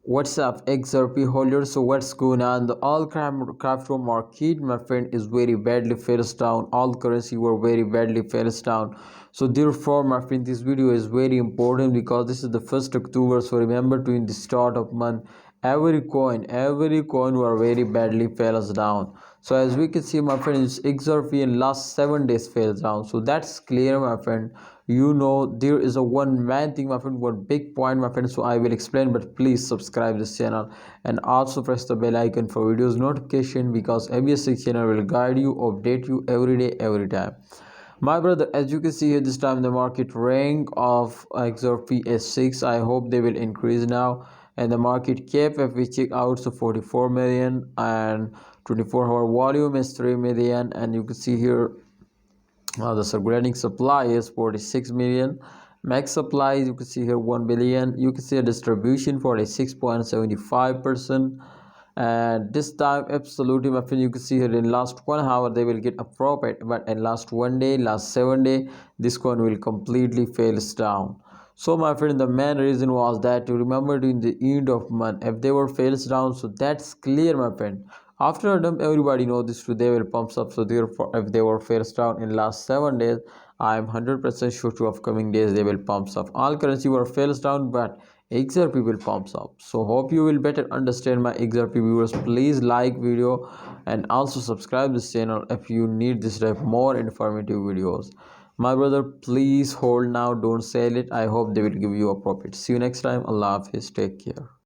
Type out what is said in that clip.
What's up, XRP holders? So what's going on? The all crypto market, my friend, is very badly fails down. All currency were very badly fails down. So therefore, my friend, this video is very important because this is the 1st October. So remember, to in the start of month, every coin were very badly fails down. So as we can see, my friend, it's XRP in last 7 days fails down. So that's clear, my friend. You know there is a one main thing, my friend, one big point, my friend. So I will explain, but please subscribe this channel and also press the bell icon for videos notification, because ABS6 channel will guide you, update you every day, every time. My brother, as you can see here, this time the market rank of XRP is 6. I hope they will increase now. And the market cap, if we check out, so 44 million, and 24-hour volume is 3 million. And you can see here, the circulating supply is 46 million. Max supply, you can see here, 1 billion. You can see a distribution 46.75%. And this time absolutely, my friend, you can see here in last 1 hour they will get a profit, but in last 1 day, last 7 day, this coin will completely fails down. So my friend, the main reason was that, you remember, during the end of month, if they were fails down, so that's clear, my friend. After a dump, everybody know this too, they will pumps up. So therefore, if they were fails down in last 7 days, I am 100% sure to upcoming days they will pumps up. All currency were fails down, but XRP will pumps up. So hope you will better understand, my XRP viewers. Please like video and also subscribe this channel if you need this type more informative videos. My brother, please hold now, don't sell it. I hope they will give you a profit. See you next time. Allah Hafiz, take care.